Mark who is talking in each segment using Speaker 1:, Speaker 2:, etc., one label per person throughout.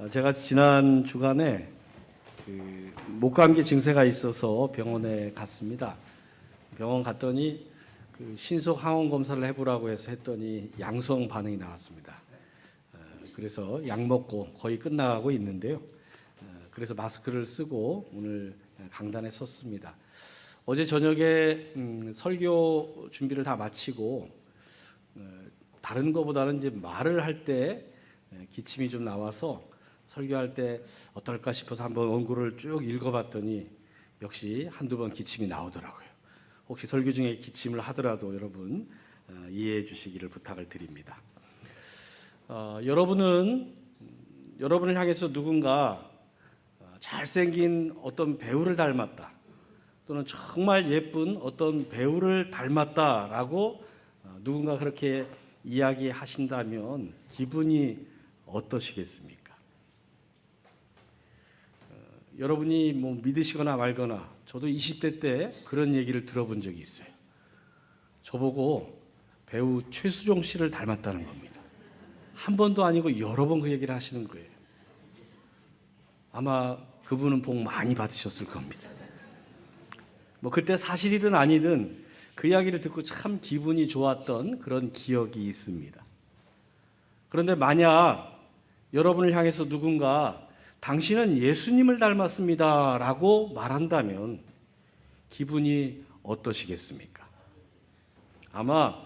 Speaker 1: 제가 지난 주간에 목감기 증세가 있어서 병원에 갔습니다. 병원 갔더니 신속 항원 검사를 해보라고 해서 했더니 양성 반응이 나왔습니다. 그래서 약 먹고 거의 끝나가고 있는데요. 그래서 마스크를 쓰고 오늘 강단에 섰습니다. 어제 저녁에 설교 준비를 다 마치고 다른 것보다는 이제 말을 할 때 기침이 좀 나와서 설교할 때 어떨까 싶어서 한번 원고를 쭉 읽어봤더니 역시 한두 번 기침이 나오더라고요. 혹시 설교 중에 기침을 하더라도 여러분 이해해 주시기를 부탁을 드립니다. 여러분을 향해서 누군가 잘생긴 어떤 배우를 닮았다 또는 정말 예쁜 어떤 배우를 닮았다라고 누군가 그렇게 이야기하신다면 기분이 어떠시겠습니까? 여러분이 믿으시거나 말거나 저도 20대 때 그런 얘기를 들어본 적이 있어요. 저보고 배우 최수종 씨를 닮았다는 겁니다. 한 번도 아니고 여러 번 그 얘기를 하시는 거예요. 아마 그분은 복 많이 받으셨을 겁니다. 그때 사실이든 아니든 그 이야기를 듣고 참 기분이 좋았던 그런 기억이 있습니다. 그런데 만약 여러분을 향해서 누군가 당신은 예수님을 닮았습니다 라고 말한다면 기분이 어떠시겠습니까? 아마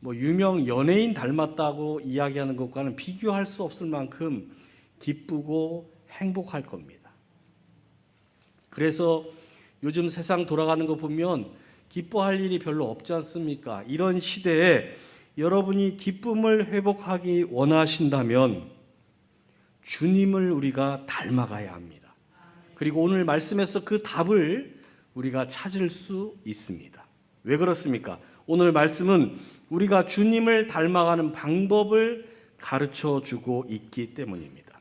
Speaker 1: 유명 연예인 닮았다고 이야기하는 것과는 비교할 수 없을 만큼 기쁘고 행복할 겁니다. 그래서 요즘 세상 돌아가는 거 보면 기뻐할 일이 별로 없지 않습니까? 이런 시대에 여러분이 기쁨을 회복하기 원하신다면 주님을 우리가 닮아가야 합니다. 그리고 오늘 말씀에서 그 답을 우리가 찾을 수 있습니다. 왜 그렇습니까? 오늘 말씀은 우리가 주님을 닮아가는 방법을 가르쳐 주고 있기 때문입니다.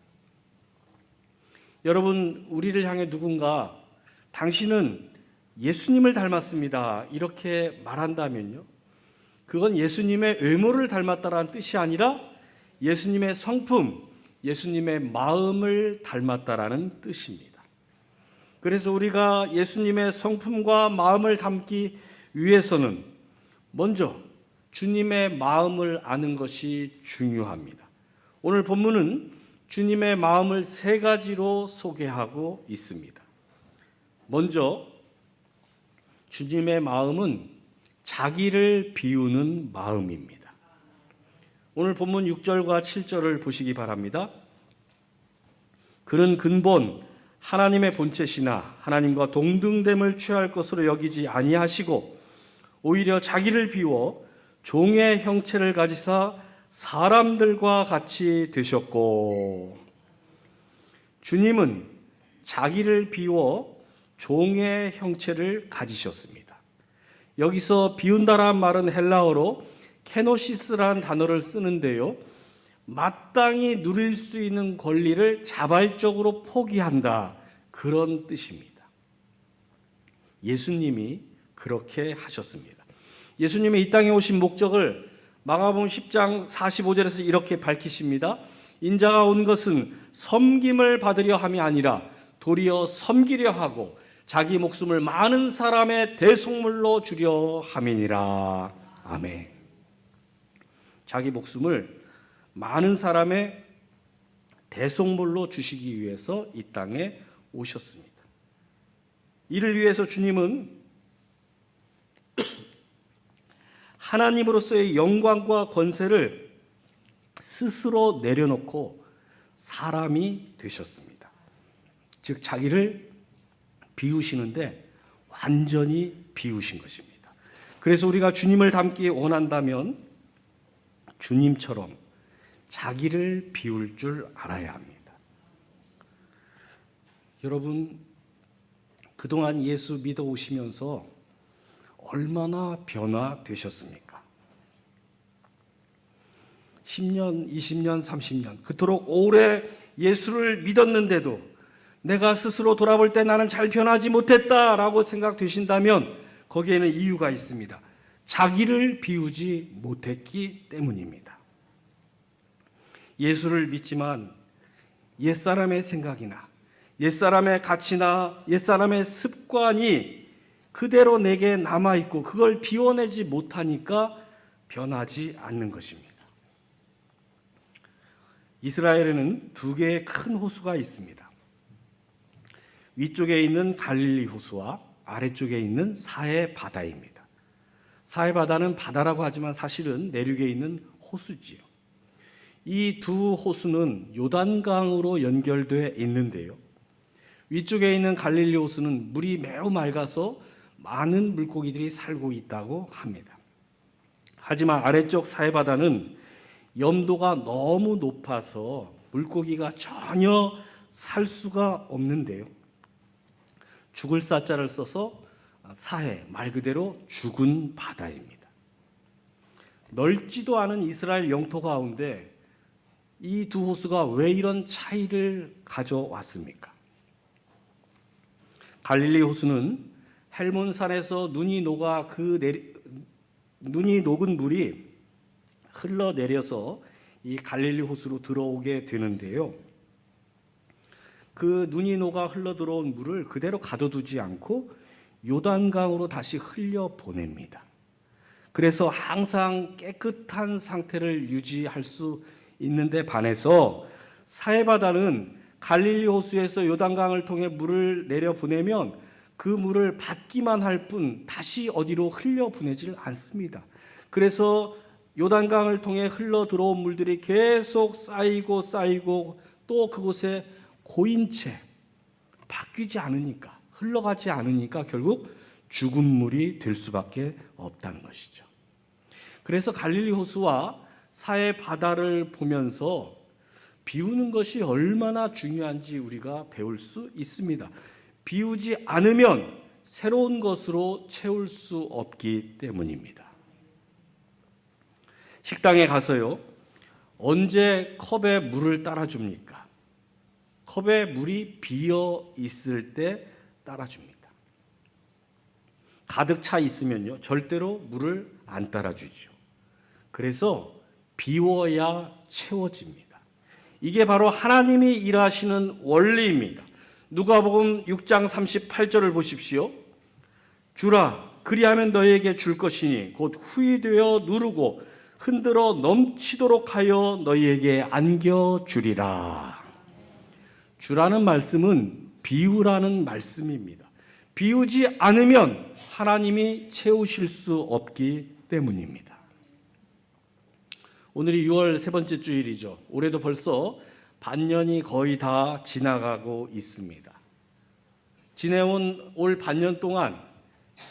Speaker 1: 여러분, 우리를 향해 누군가 당신은 예수님을 닮았습니다 이렇게 말한다면요, 그건 예수님의 외모를 닮았다라는 뜻이 아니라 예수님의 성품, 예수님의 마음을 닮았다라는 뜻입니다. 그래서 우리가 예수님의 성품과 마음을 담기 위해서는 먼저 주님의 마음을 아는 것이 중요합니다. 오늘 본문은 주님의 마음을 세 가지로 소개하고 있습니다. 먼저 주님의 마음은 자기를 비우는 마음입니다. 오늘 본문 6절과 7절을 보시기 바랍니다. 그는 근본 하나님의 본체시나 하나님과 동등됨을 취할 것으로 여기지 아니하시고 오히려 자기를 비워 종의 형체를 가지사 사람들과 같이 되셨고, 주님은 자기를 비워 종의 형체를 가지셨습니다. 여기서 비운다라는 말은 헬라어로 케노시스라는 단어를 쓰는데요, 마땅히 누릴 수 있는 권리를 자발적으로 포기한다, 그런 뜻입니다. 예수님이 그렇게 하셨습니다. 예수님이 이 땅에 오신 목적을 마가복음 10장 45절에서 이렇게 밝히십니다. 인자가 온 것은 섬김을 받으려 함이 아니라 도리어 섬기려 하고 자기 목숨을 많은 사람의 대속물로 주려 함이니라. 아멘. 자기 목숨을 많은 사람의 대속물로 주시기 위해서 이 땅에 오셨습니다. 이를 위해서 주님은 하나님으로서의 영광과 권세를 스스로 내려놓고 사람이 되셨습니다. 즉 자기를 비우시는데 완전히 비우신 것입니다. 그래서 우리가 주님을 닮기 원한다면 주님처럼 자기를 비울 줄 알아야 합니다. 여러분, 그동안 예수 믿어 오시면서 얼마나 변화되셨습니까? 10년, 20년, 30년 그토록 오래 예수를 믿었는데도 내가 스스로 돌아볼 때 나는 잘 변하지 못했다라고 생각되신다면 거기에는 이유가 있습니다. 자기를 비우지 못했기 때문입니다. 예수를 믿지만 옛사람의 생각이나 옛사람의 가치나 옛사람의 습관이 그대로 내게 남아있고 그걸 비워내지 못하니까 변하지 않는 것입니다. 이스라엘에는 두 개의 큰 호수가 있습니다. 위쪽에 있는 갈릴리 호수와 아래쪽에 있는 사해 바다입니다. 사해 바다는 바다라고 하지만 사실은 내륙에 있는 호수지요. 이 두 호수는 요단강으로 연결되어 있는데요. 위쪽에 있는 갈릴리 호수는 물이 매우 맑아서 많은 물고기들이 살고 있다고 합니다. 하지만 아래쪽 사해 바다는 염도가 너무 높아서 물고기가 전혀 살 수가 없는데요. 죽을 사자를 써서 사해, 말 그대로 죽은 바다입니다. 넓지도 않은 이스라엘 영토 가운데 이 두 호수가 왜 이런 차이를 가져왔습니까? 갈릴리 호수는 헬몬산에서 눈이 녹은 물이 흘러내려서 이 갈릴리 호수로 들어오게 되는데요. 그 눈이 녹아 흘러들어온 물을 그대로 가둬두지 않고 요단강으로 다시 흘려보냅니다. 그래서 항상 깨끗한 상태를 유지할 수 있는데 반해서 사해바다는 갈릴리 호수에서 요단강을 통해 물을 내려보내면 그 물을 받기만 할 뿐 다시 어디로 흘려보내질 않습니다. 그래서 요단강을 통해 흘러들어온 물들이 계속 쌓이고 또 그곳에 고인 채 바뀌지 않으니까, 흘러가지 않으니까 결국 죽은 물이 될 수밖에 없다는 것이죠. 그래서 갈릴리 호수와 사해 바다를 보면서 비우는 것이 얼마나 중요한지 우리가 배울 수 있습니다. 비우지 않으면 새로운 것으로 채울 수 없기 때문입니다. 식당에 가서요, 언제 컵에 물을 따라줍니까? 컵에 물이 비어 있을 때 따라줍니다. 가득 차 있으면요, 절대로 물을 안 따라주죠. 그래서 비워야 채워집니다. 이게 바로 하나님이 일하시는 원리입니다. 누가복음 6장 38절을 보십시오. 주라, 그리하면 너희에게 줄 것이니 곧 후히 되어 누르고 흔들어 넘치도록 하여 너희에게 안겨주리라. 주라는 말씀은 비우라는 말씀입니다. 비우지 않으면 하나님이 채우실 수 없기 때문입니다. 오늘이 6월 세 번째 주일이죠. 올해도 벌써 반년이 거의 다 지나가고 있습니다. 지내온 올 반년 동안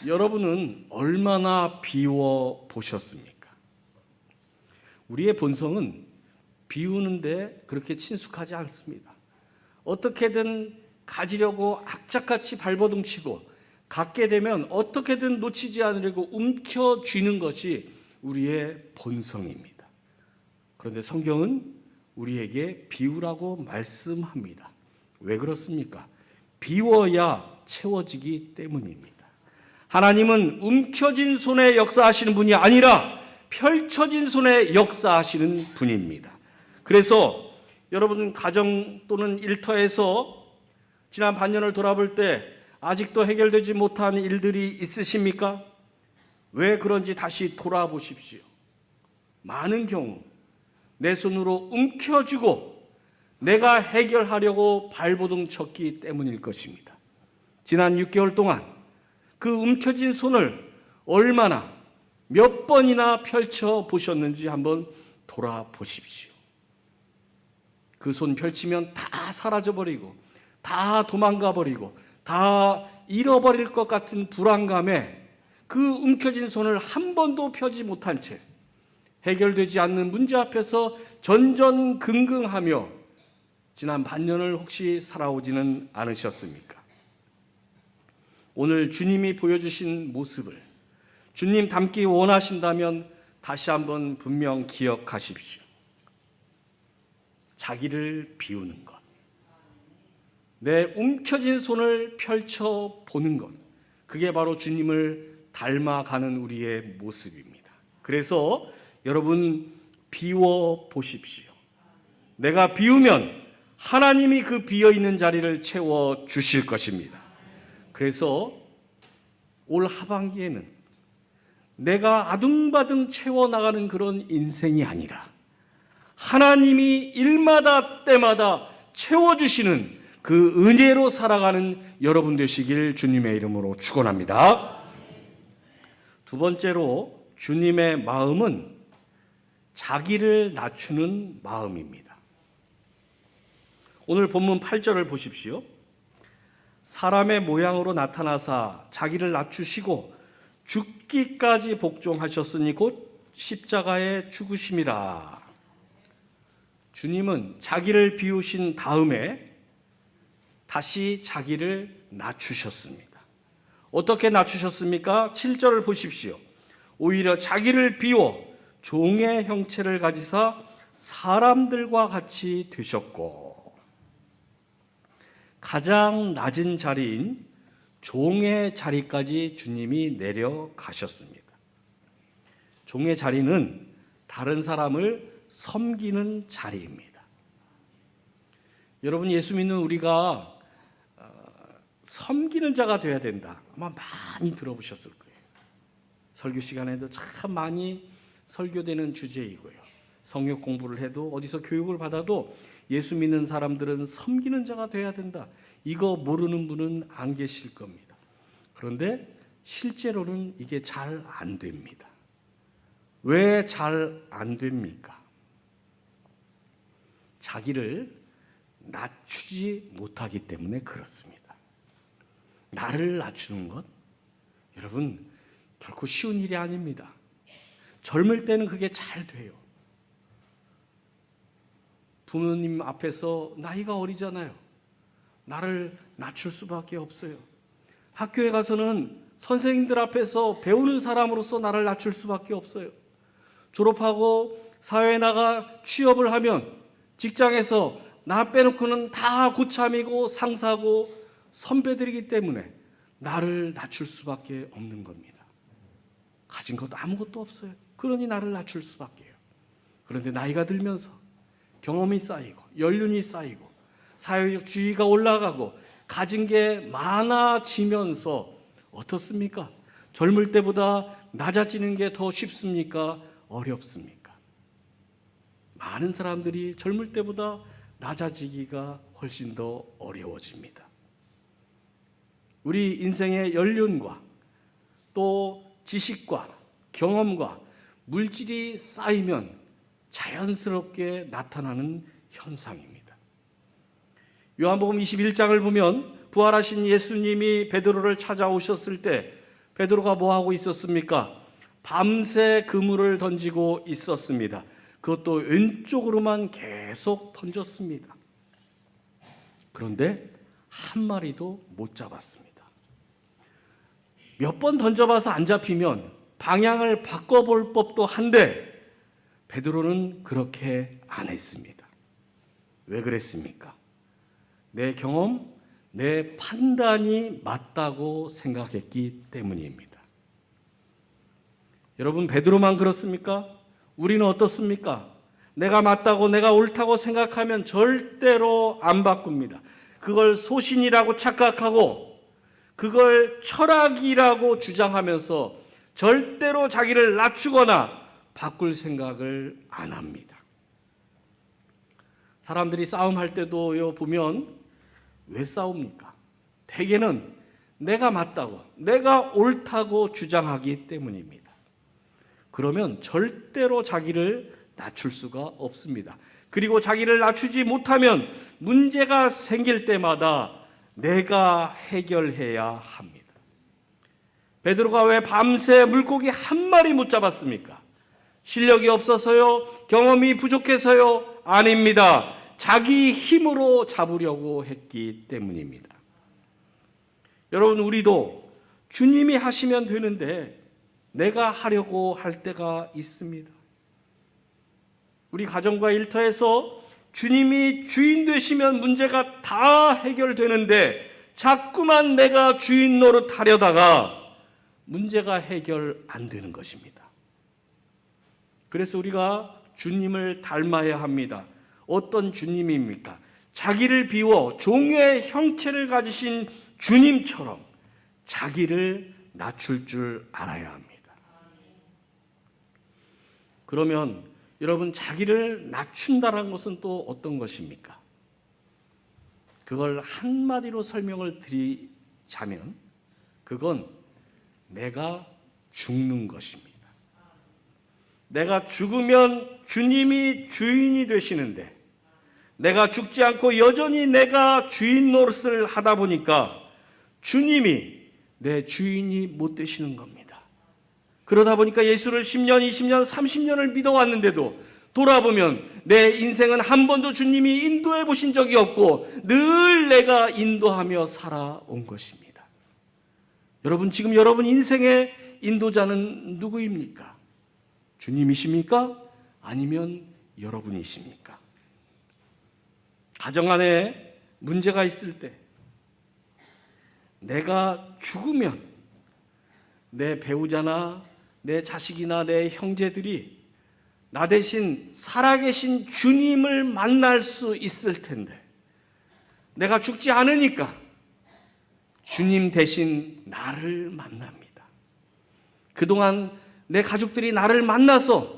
Speaker 1: 여러분은 얼마나 비워 보셨습니까? 우리의 본성은 비우는데 그렇게 친숙하지 않습니다. 어떻게든 가지려고 악착같이 발버둥치고 갖게 되면 어떻게든 놓치지 않으려고 움켜쥐는 것이 우리의 본성입니다. 그런데 성경은 우리에게 비우라고 말씀합니다. 왜 그렇습니까? 비워야 채워지기 때문입니다. 하나님은 움켜진 손에 역사하시는 분이 아니라 펼쳐진 손에 역사하시는 분입니다. 그래서 여러분 가정 또는 일터에서 지난 반년을 돌아볼 때 아직도 해결되지 못한 일들이 있으십니까? 왜 그런지 다시 돌아보십시오. 많은 경우 내 손으로 움켜쥐고 내가 해결하려고 발버둥 쳤기 때문일 것입니다. 지난 6개월 동안 그 움켜진 손을 얼마나 몇 번이나 펼쳐 보셨는지 한번 돌아보십시오. 그 손 펼치면 다 사라져버리고 다 도망가버리고 다 잃어버릴 것 같은 불안감에 그 움켜진 손을 한 번도 펴지 못한 채 해결되지 않는 문제 앞에서 전전긍긍하며 지난 반년을 혹시 살아오지는 않으셨습니까? 오늘 주님이 보여주신 모습을 주님 닮기 원하신다면 다시 한번 분명 기억하십시오. 자기를 비우는 것, 내 움켜진 손을 펼쳐 보는 것, 그게 바로 주님을 닮아가는 우리의 모습입니다. 그래서 여러분 비워 보십시오. 내가 비우면 하나님이 그 비어있는 자리를 채워 주실 것입니다. 그래서 올 하반기에는 내가 아둥바둥 채워나가는 그런 인생이 아니라 하나님이 일마다 때마다 채워주시는 그 은혜로 살아가는 여러분 되시길 주님의 이름으로 축원합니다. 두 번째로 주님의 마음은 자기를 낮추는 마음입니다. 오늘 본문 8절을 보십시오. 사람의 모양으로 나타나사 자기를 낮추시고 죽기까지 복종하셨으니 곧 십자가에 죽으심이라. 주님은 자기를 비우신 다음에 다시 자기를 낮추셨습니다. 어떻게 낮추셨습니까? 7절을 보십시오. 오히려 자기를 비워 종의 형체를 가지사 사람들과 같이 되셨고, 가장 낮은 자리인 종의 자리까지 주님이 내려가셨습니다. 종의 자리는 다른 사람을 섬기는 자리입니다. 여러분, 예수 믿는 우리가 섬기는 자가 되어야 된다, 아마 많이 들어보셨을 거예요. 설교 시간에도 참 많이 설교되는 주제이고요. 성역 공부를 해도 어디서 교육을 받아도 예수 믿는 사람들은 섬기는 자가 되어야 된다, 이거 모르는 분은 안 계실 겁니다. 그런데 실제로는 이게 잘 안 됩니다. 왜 잘 안 됩니까? 자기를 낮추지 못하기 때문에 그렇습니다. 나를 낮추는 것, 여러분, 결코 쉬운 일이 아닙니다. 젊을 때는 그게 잘 돼요. 부모님 앞에서 나이가 어리잖아요. 나를 낮출 수밖에 없어요. 학교에 가서는 선생님들 앞에서 배우는 사람으로서 나를 낮출 수밖에 없어요. 졸업하고 사회에 나가 취업을 하면 직장에서 나 빼놓고는 다 고참이고 상사고 선배들이기 때문에 나를 낮출 수밖에 없는 겁니다. 가진 것도 아무것도 없어요. 그러니 나를 낮출 수밖에요. 그런데 나이가 들면서 경험이 쌓이고 연륜이 쌓이고 사회적 지위가 올라가고 가진 게 많아지면서 어떻습니까? 젊을 때보다 낮아지는 게 더 쉽습니까? 어렵습니까? 많은 사람들이 젊을 때보다 낮아지기가 훨씬 더 어려워집니다. 우리 인생의 연륜과 또 지식과 경험과 물질이 쌓이면 자연스럽게 나타나는 현상입니다. 요한복음 21장을 보면 부활하신 예수님이 베드로를 찾아오셨을 때 베드로가 뭐하고 있었습니까? 밤새 그물을 던지고 있었습니다. 그것도 왼쪽으로만 계속 던졌습니다. 그런데 한 마리도 못 잡았습니다. 몇 번 던져봐서 안 잡히면 방향을 바꿔볼 법도 한데 베드로는 그렇게 안 했습니다. 왜 그랬습니까? 내 경험, 내 판단이 맞다고 생각했기 때문입니다. 여러분, 베드로만 그렇습니까? 우리는 어떻습니까? 내가 맞다고, 내가 옳다고 생각하면 절대로 안 바꿉니다. 그걸 소신이라고 착각하고 그걸 철학이라고 주장하면서 절대로 자기를 낮추거나 바꿀 생각을 안 합니다. 사람들이 싸움할 때도 보면 왜 싸웁니까? 대개는 내가 맞다고, 내가 옳다고 주장하기 때문입니다. 그러면 절대로 자기를 낮출 수가 없습니다. 그리고 자기를 낮추지 못하면 문제가 생길 때마다 내가 해결해야 합니다. 베드로가 왜 밤새 물고기 한 마리 못 잡았습니까? 실력이 없어서요? 경험이 부족해서요? 아닙니다. 자기 힘으로 잡으려고 했기 때문입니다. 여러분, 우리도 주님이 하시면 되는데 내가 하려고 할 때가 있습니다. 우리 가정과 일터에서 주님이 주인 되시면 문제가 다 해결되는데 자꾸만 내가 주인 노릇하려다가 문제가 해결 안 되는 것입니다. 그래서 우리가 주님을 닮아야 합니다. 어떤 주님입니까? 자기를 비워 종의 형체를 가지신 주님처럼 자기를 낮출 줄 알아야 합니다. 그러면 여러분, 자기를 낮춘다는 것은 또 어떤 것입니까? 그걸 한마디로 설명을 드리자면 그건 내가 죽는 것입니다. 내가 죽으면 주님이 주인이 되시는데 내가 죽지 않고 여전히 내가 주인 노릇을 하다 보니까 주님이 내 주인이 못 되시는 겁니다. 그러다 보니까 예수를 10년, 20년, 30년을 믿어왔는데도 돌아보면 내 인생은 한 번도 주님이 인도해 보신 적이 없고 늘 내가 인도하며 살아온 것입니다. 여러분, 지금 여러분 인생의 인도자는 누구입니까? 주님이십니까? 아니면 여러분이십니까? 가정 안에 문제가 있을 때 내가 죽으면 내 배우자나 내 자식이나 내 형제들이 나 대신 살아계신 주님을 만날 수 있을 텐데 내가 죽지 않으니까 주님 대신 나를 만납니다. 그동안 내 가족들이 나를 만나서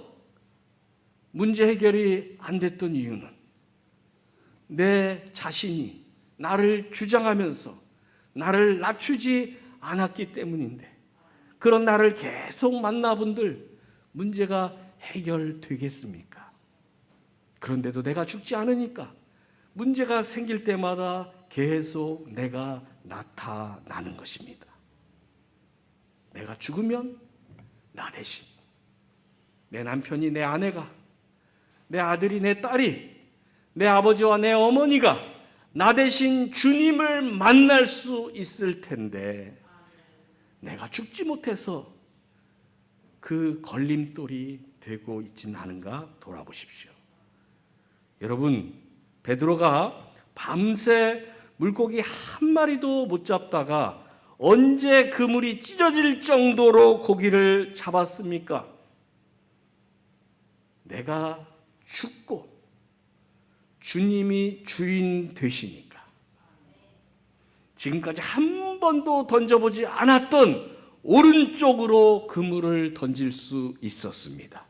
Speaker 1: 문제 해결이 안 됐던 이유는 내 자신이 나를 주장하면서 나를 낮추지 않았기 때문인데 그런 나를 계속 만나본들 문제가 해결되겠습니까? 그런데도 내가 죽지 않으니까 문제가 생길 때마다 계속 내가 나타나는 것입니다. 내가 죽으면 나 대신 내 남편이, 내 아내가, 내 아들이, 내 딸이, 내 아버지와 내 어머니가 나 대신 주님을 만날 수 있을 텐데 내가 죽지 못해서 그 걸림돌이 되고 있지는 않은가 돌아보십시오. 여러분, 베드로가 밤새 물고기 한 마리도 못 잡다가 언제 그물이 찢어질 정도로 고기를 잡았습니까? 내가 죽고 주님이 주인 되시니까. 지금까지 한 번도 던져보지 않았던 오른쪽으로 그물을 던질 수 있었습니다.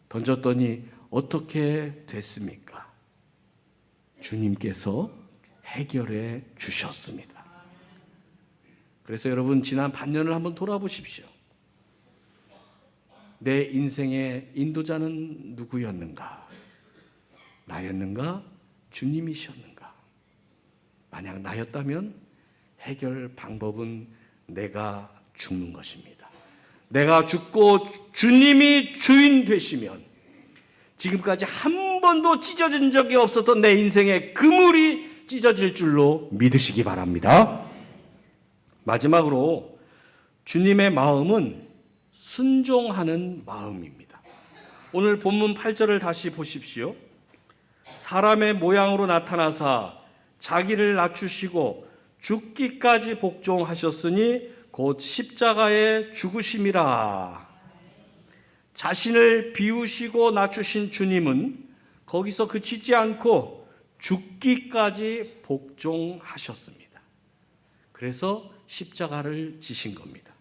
Speaker 1: 던졌더니 어떻게 됐습니까? 주님께서 해결해 주셨습니다. 그래서 여러분, 지난 반년을 한번 돌아보십시오. 내 인생의 인도자는 누구였는가? 나였는가? 주님이셨는가? 만약 나였다면 해결 방법은 내가 죽는 것입니다. 내가 죽고 주님이 주인 되시면 지금까지 한 번도 찢어진 적이 없었던 내 인생의 그물이 찢어질 줄로 믿으시기 바랍니다. 마지막으로 주님의 마음은 순종하는 마음입니다. 오늘 본문 8절을 다시 보십시오. 사람의 모양으로 나타나사 자기를 낮추시고 죽기까지 복종하셨으니 곧 십자가에 죽으심이라. 자신을 비우시고 낮추신 주님은 거기서 그치지 않고 죽기까지 복종하셨습니다. 그래서 십자가를 지신 겁니다.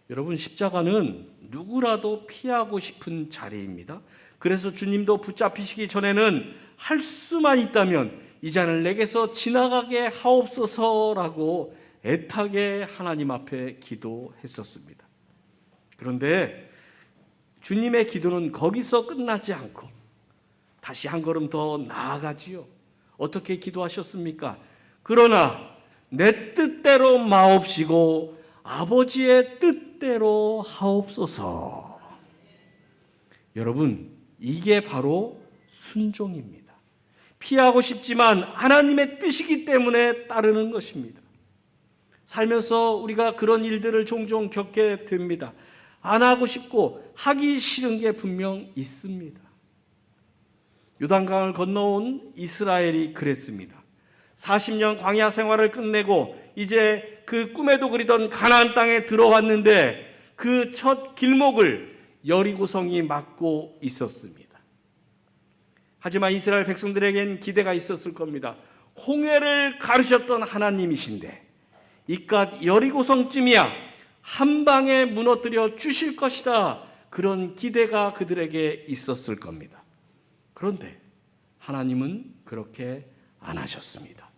Speaker 1: 여러분, 십자가는 누구라도 피하고 싶은 자리입니다. 그래서 주님도 붙잡히시기 전에는 할 수만 있다면 이 잔을 내게서 지나가게 하옵소서라고 애타게 하나님 앞에 기도했었습니다. 그런데 주님의 기도는 거기서 끝나지 않고 다시 한 걸음 더 나아가지요. 어떻게 기도하셨습니까? 그러나 내 뜻대로 마옵시고 아버지의 뜻대로 하옵소서. 여러분, 이게 바로 순종입니다. 피하고 싶지만 하나님의 뜻이기 때문에 따르는 것입니다. 살면서 우리가 그런 일들을 종종 겪게 됩니다. 안 하고 싶고 하기 싫은 게 분명 있습니다. 요단강을 건너온 이스라엘이 그랬습니다. 40년 광야 생활을 끝내고 이제 그 꿈에도 그리던 가나안 땅에 들어왔는데 그 첫 길목을 여리고성이 막고 있었습니다. 하지만 이스라엘 백성들에겐 기대가 있었을 겁니다. 홍해를 가르셨던 하나님이신데 이깟 여리고성쯤이야 한 방에 무너뜨려 주실 것이다. 그런 기대가 그들에게 있었을 겁니다. 그런데 하나님은 그렇게 안 하셨습니다.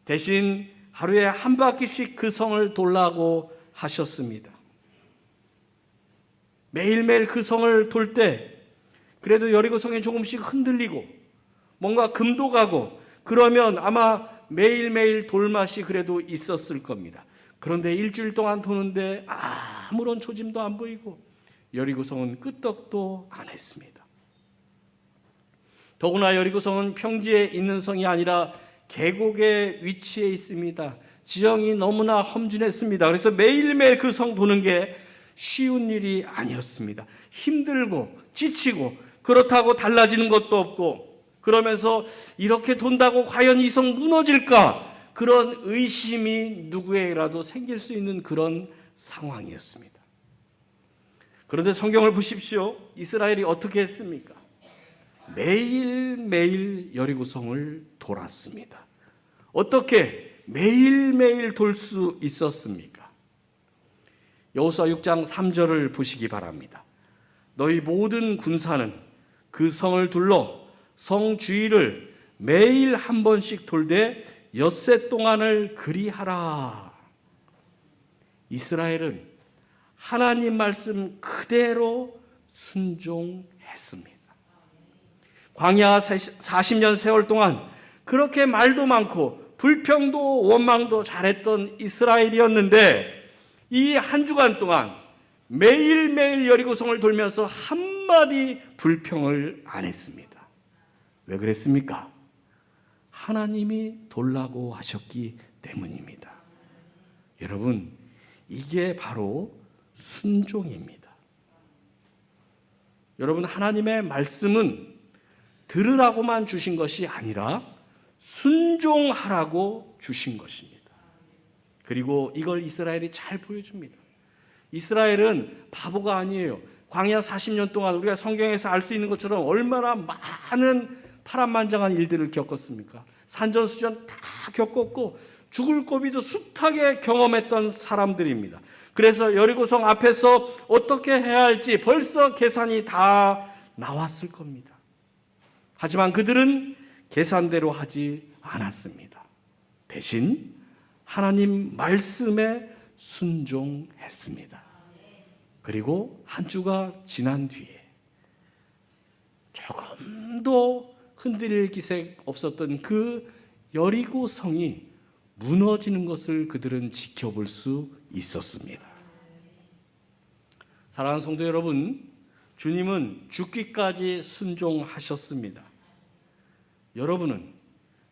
Speaker 1: 대신 하루에 한 바퀴씩 그 성을 돌라고 하셨습니다. 매일매일 그 성을 돌 때 그래도 여리고성이 조금씩 흔들리고 뭔가 금도 가고 그러면 아마 매일매일 돌맛이 그래도 있었을 겁니다. 그런데 일주일 동안 도는데 아무런 조짐도 안 보이고 여리고성은 끄떡도 안 했습니다. 더구나 여리고성은 평지에 있는 성이 아니라 계곡에 위치해 있습니다. 지형이 너무나 험준했습니다. 그래서 매일매일 그 성 도는 게 쉬운 일이 아니었습니다. 힘들고 지치고 그렇다고 달라지는 것도 없고 그러면서 이렇게 돈다고 과연 이 성 무너질까? 그런 의심이 누구에게라도 생길 수 있는 그런 상황이었습니다. 그런데 성경을 보십시오. 이스라엘이 어떻게 했습니까? 매일매일 여리고성을 돌았습니다. 어떻게 매일매일 돌 수 있었습니까? 여호수아 6장 3절을 보시기 바랍니다. 너희 모든 군사는 그 성을 둘러 성 주위를 매일 한 번씩 돌되 엿새 동안을 그리하라. 이스라엘은 하나님 말씀 그대로 순종했습니다. 광야 40년 세월 동안 그렇게 말도 많고 불평도 원망도 잘했던 이스라엘이었는데 이 한 주간 동안 매일매일 여리고성을 돌면서 한마디 불평을 안 했습니다. 왜 그랬습니까? 하나님이 돌라고 하셨기 때문입니다. 여러분, 이게 바로 순종입니다. 여러분, 하나님의 말씀은 들으라고만 주신 것이 아니라 순종하라고 주신 것입니다. 그리고 이걸 이스라엘이 잘 보여줍니다. 이스라엘은 바보가 아니에요. 광야 40년 동안 우리가 성경에서 알 수 있는 것처럼 얼마나 많은 파란만장한 일들을 겪었습니까? 산전수전 다 겪었고 죽을 고비도 숱하게 경험했던 사람들입니다. 그래서 여리고성 앞에서 어떻게 해야 할지 벌써 계산이 다 나왔을 겁니다. 하지만 그들은 계산대로 하지 않았습니다. 대신 하나님 말씀에 순종했습니다. 그리고 한 주가 지난 뒤에 조금도 흔들릴 기색 없었던 그 여리고 성이 무너지는 것을 그들은 지켜볼 수 있었습니다. 사랑하는 성도 여러분, 주님은 죽기까지 순종하셨습니다. 여러분은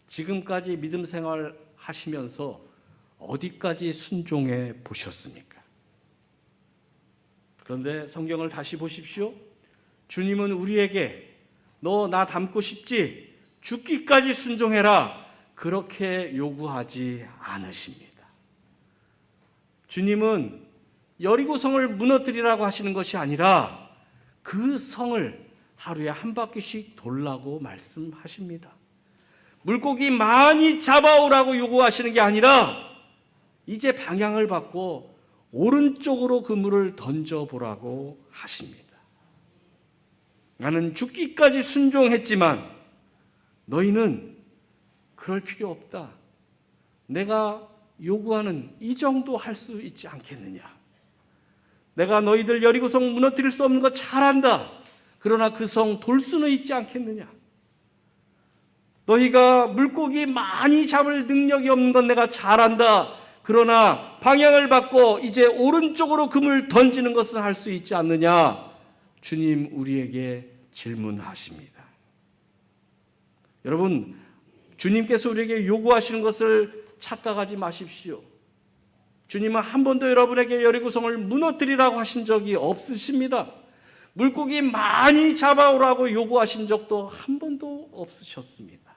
Speaker 1: 지금까지 믿음 생활 하시면서 어디까지 순종해 보셨습니까? 그런데 성경을 다시 보십시오. 주님은 우리에게 너 나 닮고 싶지? 죽기까지 순종해라. 그렇게 요구하지 않으십니다. 주님은 여리고성을 무너뜨리라고 하시는 것이 아니라 그 성을 하루에 한 바퀴씩 돌라고 말씀하십니다. 물고기 많이 잡아오라고 요구하시는 게 아니라 이제 방향을 바꿔 오른쪽으로 그 물을 던져보라고 하십니다. 나는 죽기까지 순종했지만 너희는 그럴 필요 없다. 내가 요구하는 이 정도 할 수 있지 않겠느냐. 내가 너희들 여리고성 무너뜨릴 수 없는 거 잘 안다. 그러나 그 성 돌 수는 있지 않겠느냐. 너희가 물고기 많이 잡을 능력이 없는 건 내가 잘 안다. 그러나 방향을 바꿔 이제 오른쪽으로 금을 던지는 것은 할 수 있지 않느냐. 주님 우리에게 질문하십니다. 여러분, 주님께서 우리에게 요구하시는 것을 착각하지 마십시오. 주님은 한 번도 여러분에게 여리고성을 무너뜨리라고 하신 적이 없으십니다. 물고기 많이 잡아오라고 요구하신 적도 한 번도 없으셨습니다.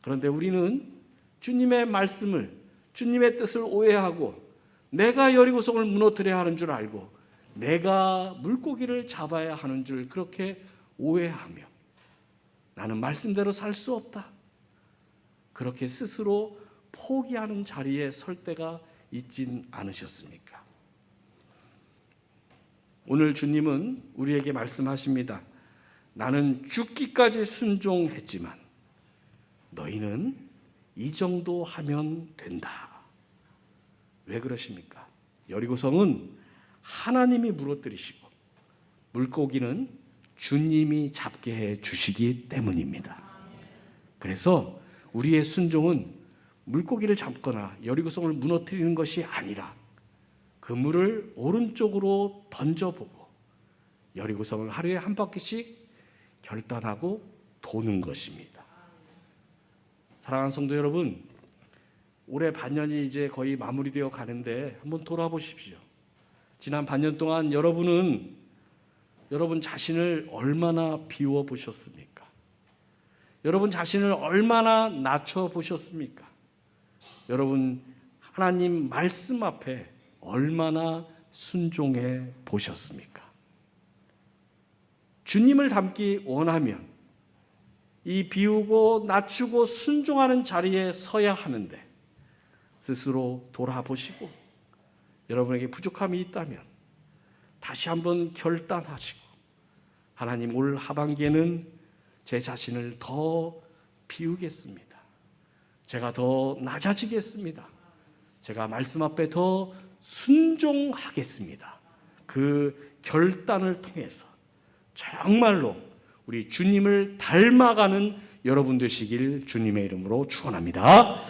Speaker 1: 그런데 우리는 주님의 말씀을, 주님의 뜻을 오해하고 내가 여리고성을 무너뜨려야 하는 줄 알고 내가 물고기를 잡아야 하는 줄 그렇게 오해하며 나는 말씀대로 살 수 없다. 그렇게 스스로 포기하는 자리에 설 때가 있진 않으셨습니까? 오늘 주님은 우리에게 말씀하십니다. 나는 죽기까지 순종했지만 너희는 이 정도 하면 된다. 왜 그러십니까? 여리고성은 하나님이 무너뜨리시고 물고기는 주님이 잡게 해 주시기 때문입니다. 그래서 우리의 순종은 물고기를 잡거나 여리고성을 무너뜨리는 것이 아니라 그물을 오른쪽으로 던져보고 여리고성을 하루에 한 바퀴씩 결단하고 도는 것입니다. 사랑하는 성도 여러분, 올해 반년이 이제 거의 마무리되어 가는데 한번 돌아보십시오. 지난 반년 동안 여러분 자신을 얼마나 비워보셨습니까? 여러분 자신을 얼마나 낮춰보셨습니까? 여러분 하나님 말씀 앞에 얼마나 순종해 보셨습니까? 주님을 닮기 원하면 이 비우고 낮추고 순종하는 자리에 서야 하는데 스스로 돌아보시고 여러분에게 부족함이 있다면 다시 한번 결단하시고 하나님 올 하반기에는 제 자신을 더 비우겠습니다. 제가 더 낮아지겠습니다. 제가 말씀 앞에 더 순종하겠습니다. 그 결단을 통해서 정말로 우리 주님을 닮아가는 여러분 되시길 주님의 이름으로 축원합니다.